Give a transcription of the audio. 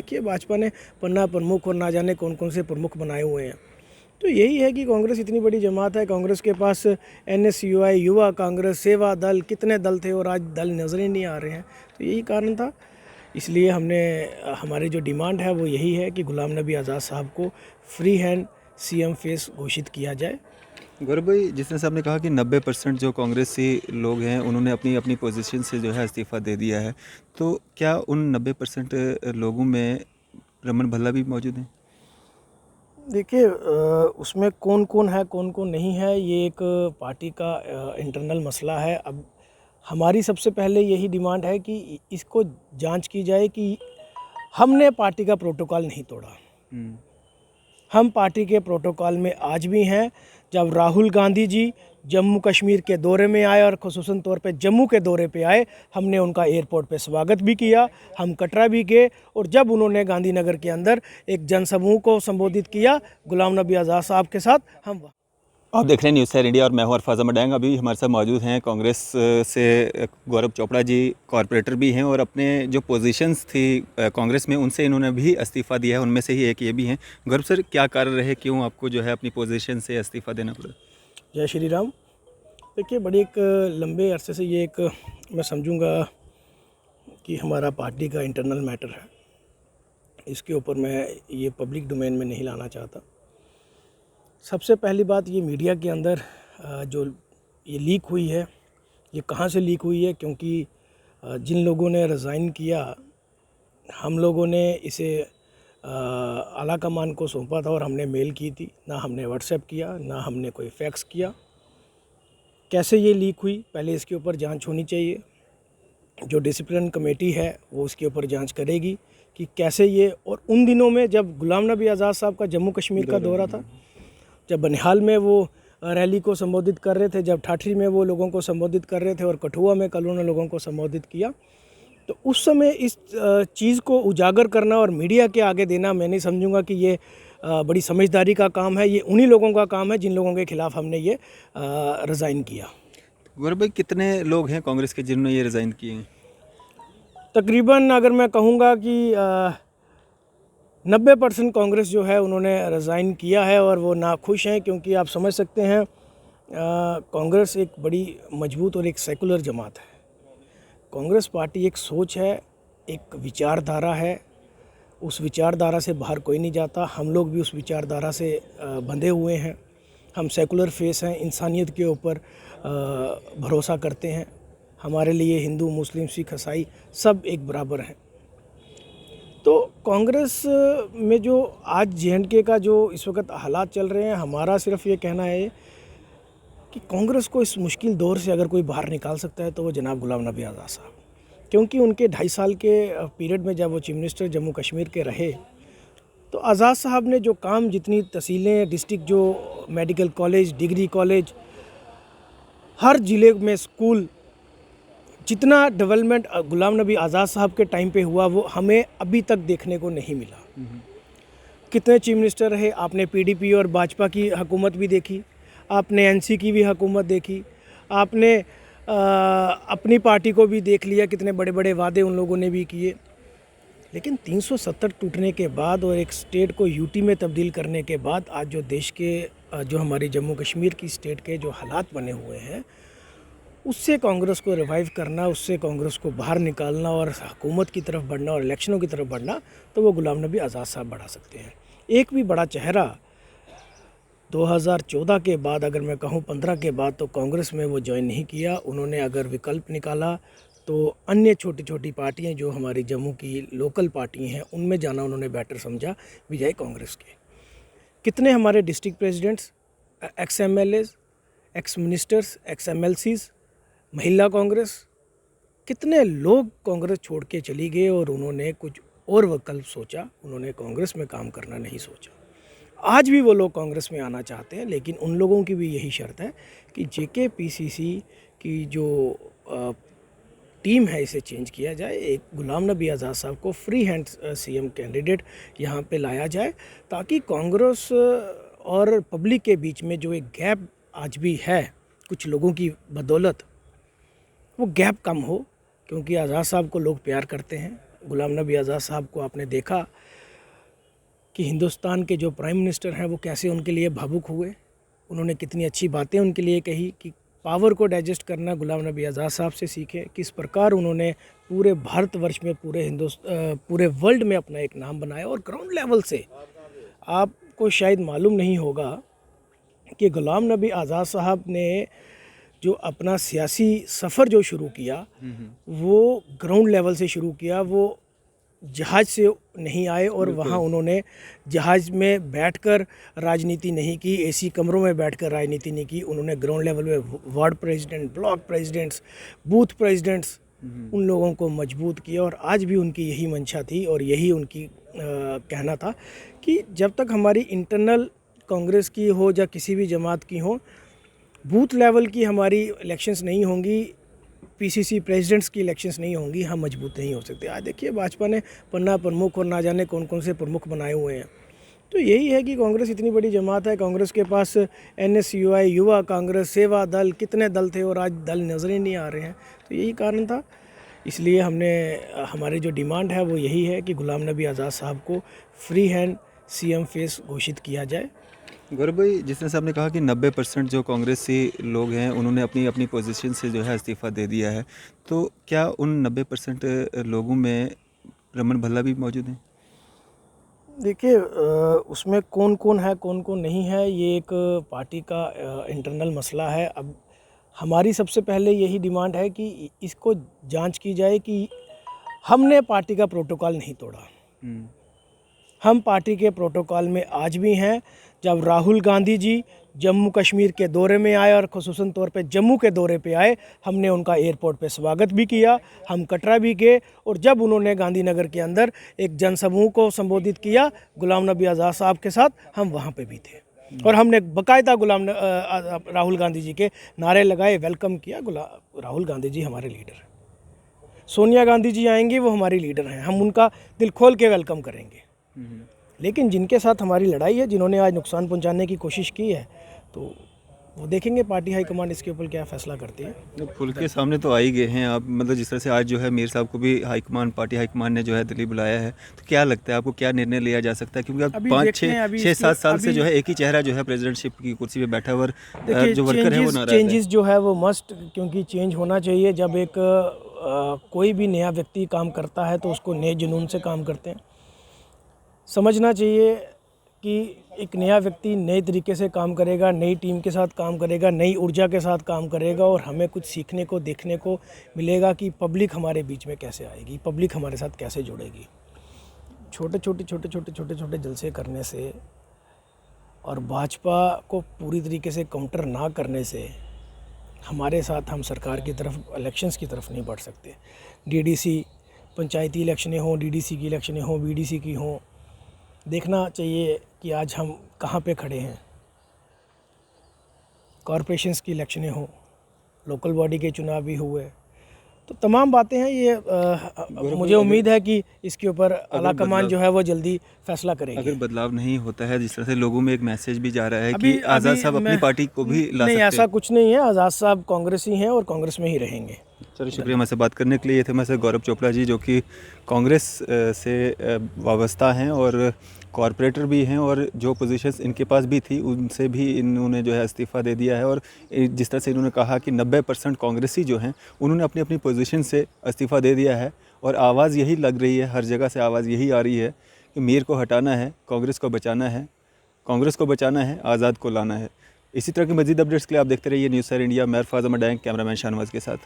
देखिए भाजपा ने पन्ना प्रमुख और ना जाने कौन कौन से प्रमुख बनाए हुए हैं। तो यही है कि कांग्रेस इतनी बड़ी जमात है, कांग्रेस के पास NSUI, युवा कांग्रेस, सेवा दल, कितने दल थे और आज दल नज़र ही नहीं आ रहे हैं। तो यही कारण था, इसलिए हमारी जो डिमांड है वो यही है कि गुलाम नबी आज़ाद साहब को फ्री हैंड CM फेस घोषित किया जाए। गौरव भाई, जिस तरह से आपने कहा कि 90% जो कांग्रेसी लोग हैं उन्होंने अपनी अपनी पोजीशन से जो है इस्तीफ़ा दे दिया है, तो क्या उन 90% लोगों में रमन भल्ला भी मौजूद हैं? देखिए उसमें कौन कौन है कौन कौन नहीं है, ये एक पार्टी का इंटरनल मसला है। अब हमारी सबसे पहले यही डिमांड है कि इसको जांच की जाए कि हमने पार्टी का प्रोटोकॉल नहीं तोड़ा। हम पार्टी के प्रोटोकॉल में आज भी हैं। जब राहुल गांधी जी जम्मू कश्मीर के दौरे में आए और ख़ुसूसन तौर पे जम्मू के दौरे पे आए, हमने उनका एयरपोर्ट पे स्वागत भी किया, हम कटरा भी गए। और जब उन्होंने गांधीनगर के अंदर एक जनसमूह को संबोधित किया गुलाम नबी आज़ाद साहब के साथ, हम आप देख रहे हैं न्यूज़ 7 इंडिया और मैं हूं अरफाज अहमद डैंग। अभी हमारे साथ मौजूद हैं कांग्रेस से गौरव चोपड़ा जी, कॉरपोरेटर भी हैं और अपने जो पोजीशंस थी कांग्रेस में उनसे इन्होंने भी इस्तीफ़ा दिया है, उनमें से ही एक ये भी हैं। गौरव सर, क्या कारण रहे, क्यों आपको जो है अपनी पोजीशन से इस्तीफ़ा देना पड़ा? जय श्री राम। देखिए बड़ी एक लंबे अरसे से ये एक मैं समझूंगा कि हमारा पार्टी का इंटरनल मैटर है, इसके ऊपर मैं ये पब्लिक डोमेन में नहीं लाना चाहता। सबसे पहली बात, ये मीडिया के अंदर जो ये लीक हुई है, ये कहाँ से लीक हुई है? क्योंकि जिन लोगों ने रिज़ाइन किया, हम लोगों ने इसे आला कमान को सौंपा था और हमने मेल की थी, ना हमने व्हाट्सएप किया, ना हमने कोई फैक्स किया। कैसे ये लीक हुई, पहले इसके ऊपर जांच होनी चाहिए। जो डिसिप्लिन कमेटी है वो उसके ऊपर जांच करेगी कि कैसे ये। और उन दिनों में जब गुलाम नबी आज़ाद साहब का जम्मू कश्मीर का दौरा था, जब बनिहाल में वो रैली को संबोधित कर रहे थे, जब ठाठरी में वो लोगों को संबोधित कर रहे थे और कठुआ में कल उन्होंने लोगों को संबोधित किया, तो उस समय इस चीज़ को उजागर करना और मीडिया के आगे देना, मैं नहीं समझूंगा कि ये बड़ी समझदारी का काम है। ये उन्हीं लोगों का काम है जिन लोगों के खिलाफ हमने ये रिज़ाइन किया। गौरव भाई, कितने लोग हैं कांग्रेस के जिन्होंने ये रिज़ाइन किए हैं? तकरीबन अगर मैं कहूँगा कि 90% कांग्रेस जो है उन्होंने रिज़ाइन किया है और वो नाखुश हैं, क्योंकि आप समझ सकते हैं कांग्रेस एक बड़ी मजबूत और एक सेकुलर जमात है। कांग्रेस पार्टी एक सोच है, एक विचारधारा है, उस विचारधारा से बाहर कोई नहीं जाता। हम लोग भी उस विचारधारा से बंधे हुए हैं। हम सेकुलर फेस हैं, इंसानियत के ऊपर भरोसा करते हैं। हमारे लिए हिंदू, मुस्लिम, सिख, ईसाई सब एक बराबर हैं। तो कांग्रेस में जो आज J&K का जो इस वक्त हालात चल रहे हैं, हमारा सिर्फ ये कहना है कि कांग्रेस को इस मुश्किल दौर से अगर कोई बाहर निकाल सकता है तो वो जनाब गुलाम नबी आज़ाद साहब, क्योंकि उनके 2.5 साल के पीरियड में जब वो चीफ मिनिस्टर जम्मू कश्मीर के रहे, तो आज़ाद साहब ने जो काम, जितनी तहसीलें, डिस्ट्रिक्ट जो मेडिकल कॉलेज, डिग्री कॉलेज, हर ज़िले में स्कूल, जितना डेवलपमेंट गुलाम नबी आज़ाद साहब के टाइम पे हुआ वो हमें अभी तक देखने को नहीं मिला। कितने चीफ मिनिस्टर रहे, आपने PDP और भाजपा की हुकूमत भी देखी, आपने NC की भी हुकूमत देखी, आपने अपनी पार्टी को भी देख लिया, कितने बड़े बड़े वादे उन लोगों ने भी किए। लेकिन 370 टूटने के बाद और एक स्टेट को UT में तब्दील करने के बाद आज जो देश के जो हमारी जम्मू कश्मीर की स्टेट के जो हालात बने हुए हैं, उससे कांग्रेस को रिवाइव करना, उससे कांग्रेस को बाहर निकालना और हुकूमत की तरफ बढ़ना और इलेक्शनों की तरफ बढ़ना, तो वो गुलाम नबी आज़ाद साहब बढ़ा सकते हैं। एक भी बड़ा चेहरा 2014 के बाद, अगर मैं कहूँ 15 के बाद, तो कांग्रेस में वो ज्वाइन नहीं किया। उन्होंने अगर विकल्प निकाला तो अन्य छोटी छोटी पार्टियां जो हमारी जम्मू की लोकल पार्टी हैं उनमें जाना उन्होंने बेटर समझा बजाय कांग्रेस के। कितने हमारे डिस्ट्रिक्ट प्रेसिडेंट्स, ex-MLAs, ex-मिनिस्टर्स, ex-MLCs, महिला कांग्रेस, कितने लोग कांग्रेस छोड़ के चली गए और उन्होंने कुछ और विकल्प सोचा, उन्होंने कांग्रेस में काम करना नहीं सोचा। आज भी वो लोग कांग्रेस में आना चाहते हैं, लेकिन उन लोगों की भी यही शर्त है कि JK-PCC की जो टीम है इसे चेंज किया जाए, एक गुलाम नबी आज़ाद साहब को फ्री हैंड CM कैंडिडेट यहाँ पे लाया जाए, ताकि कांग्रेस और पब्लिक के बीच में जो एक गैप आज भी है कुछ लोगों की बदौलत, वो गैप कम हो। क्योंकि आज़ाद साहब को लोग प्यार करते हैं, गुलाम नबी आज़ाद साहब को आपने देखा कि हिंदुस्तान के जो प्राइम मिनिस्टर हैं वो कैसे उनके लिए भावुक हुए, उन्होंने कितनी अच्छी बातें उनके लिए कही कि पावर को डाइजेस्ट करना गुलाम नबी आज़ाद साहब से सीखे, किस प्रकार उन्होंने पूरे भारतवर्ष में पूरे वर्ल्ड में अपना एक नाम बनाया। और ग्राउंड लेवल से आपको शायद मालूम नहीं होगा कि गुलाम नबी आज़ाद साहब ने जो अपना सियासी सफ़र जो शुरू किया वो ग्राउंड लेवल से शुरू किया। वो जहाज़ से नहीं आए और वहाँ उन्होंने जहाज़ में बैठकर राजनीति नहीं की, एसी कमरों में बैठकर राजनीति नहीं की। उन्होंने ग्राउंड लेवल में ward president, block presidents, booth presidents, उन लोगों को मजबूत किया। और आज भी उनकी यही मंशा थी और यही उनकी कहना था कि जब तक हमारी इंटरनल कांग्रेस की हो या किसी भी जमात की हो, बूथ लेवल की हमारी इलेक्शंस नहीं होंगी, पीसीसी प्रेसिडेंट्स की इलेक्शंस नहीं होंगी, हम मजबूत नहीं हो सकते। आज देखिए भाजपा ने पन्ना प्रमुख और ना जाने कौन कौन से प्रमुख बनाए हुए हैं। तो यही है कि कांग्रेस इतनी बड़ी जमात है, कांग्रेस के पास एनएसयूआई, युवा कांग्रेस, सेवा दल, कितने दल थे और आज दल नज़र ही नहीं आ रहे हैं। तो यही कारण था, इसलिए हमारी जो डिमांड है वो यही है कि गुलाम नबी आज़ाद साहब को फ्री हैंड सीएम फेस घोषित किया जाए। गौरव भाई, जिस तरह से आपने कहा कि 90% जो कांग्रेसी लोग हैं उन्होंने अपनी अपनी पोजीशन से जो है इस्तीफ़ा दे दिया है, तो क्या उन 90% लोगों में रमन भल्ला भी मौजूद हैं? देखिए उसमें कौन कौन है कौन कौन नहीं है ये एक पार्टी का इंटरनल मसला है। अब हमारी सबसे पहले यही डिमांड है कि इसको जांच की जाए कि हमने पार्टी का प्रोटोकॉल नहीं तोड़ा। हम पार्टी के प्रोटोकॉल में आज भी हैं। जब राहुल गांधी जी जम्मू कश्मीर के दौरे में आए और ख़ुसूसन तौर पे जम्मू के दौरे पे आए, हमने उनका एयरपोर्ट पे स्वागत भी किया, हम कटरा भी गए। और जब उन्होंने गांधीनगर के अंदर एक जनसमूह को संबोधित किया गुलाम नबी आज़ाद साहब के साथ, हम वहाँ पे भी थे और हमने बाकायदा राहुल गांधी जी के नारे लगाए, वेलकम किया। राहुल गांधी जी हमारे लीडर हैं, सोनिया गांधी जी आएंगी वो हमारी लीडर हैं, हम उनका दिल खोल के वेलकम करेंगे। लेकिन जिनके साथ हमारी लड़ाई है, जिन्होंने आज नुकसान पहुंचाने की कोशिश की है, तो वो देखेंगे पार्टी हाईकमान इसके ऊपर क्या फ़ैसला करती है। तो खुल के सामने तो आ ही गए हैं आप, मतलब जिस तरह से आज जो है मीर साहब को भी पार्टी हाईकमान ने जो है दिल्ली बुलाया है, तो क्या लगता है आपको, क्या निर्णय लिया जा सकता है? क्योंकि अब 5-6-7 साल से जो है एक ही चेहरा जो है प्रेसिडेंटशिप की कुर्सी पे बैठा हुआ, जो वर्कर है वो नाराज है। चेंजेस जो है वो मस्ट, क्योंकि चेंज होना चाहिए। जब एक कोई भी नया व्यक्ति काम करता है तो उसको नए जुनून से काम करते हैं। समझना चाहिए कि एक नया व्यक्ति नए तरीके से काम करेगा, नई टीम के साथ काम करेगा, नई ऊर्जा के साथ काम करेगा और हमें कुछ सीखने को, देखने को मिलेगा कि पब्लिक हमारे बीच में कैसे आएगी, पब्लिक हमारे साथ कैसे जुड़ेगी। छोटे छोटे जलसे करने से और भाजपा को पूरी तरीके से काउंटर ना करने से हमारे साथ हम सरकार की तरफ, इलेक्शंस की तरफ नहीं बढ़ सकते। डीडीसी पंचायती इलेक्शनें हों, डीडीसी की इलेक्शनें हों, बीडीसी की हों, देखना चाहिए कि आज हम कहाँ पे खड़े हैं। कॉरपोरेशंस की इलेक्शनें हों, लोकल बॉडी के चुनाव भी हुए, तो तमाम बातें हैं। ये मुझे उम्मीद है कि इसके ऊपर आला कमान जो है वो जल्दी फैसला करेगी। अगर बदलाव नहीं होता है, जिस तरह से लोगों में एक मैसेज भी जा रहा है कि आज़ाद साहब अपनी पार्टी को भी ला सकते हैं। नहीं, ऐसा कुछ नहीं है। आज़ाद साहब कांग्रेसी हैं और कांग्रेस में ही रहेंगे। चलो शुक्रिया हमारे से बात करने के लिए। ये थे हमारे गौरव चोपड़ा जी, जो कि कांग्रेस से वाबस्ता हैं और कॉरपोरेटर भी हैं, और जो पोजीशंस इनके पास भी थी उनसे भी इन्होंने जो है इस्तीफ़ा दे दिया है। और जिस तरह से इन्होंने कहा कि 90% कांग्रेसी जो हैं उन्होंने अपनी अपनी पोजीशन से इस्तीफ़ा दे दिया है, और आवाज़ यही लग रही है, हर जगह से आवाज़ यही आ रही है कि मीर को हटाना है, कांग्रेस को बचाना है, कांग्रेस को बचाना है, आज़ाद को लाना है। इसी तरह की मज़ीद अपडेट्स के लिए आप देखते रहिए न्यूज़ सर इंडिया। मैं फैज़ अहमद डैंग, कैमरामैन शाहनवाज के साथ।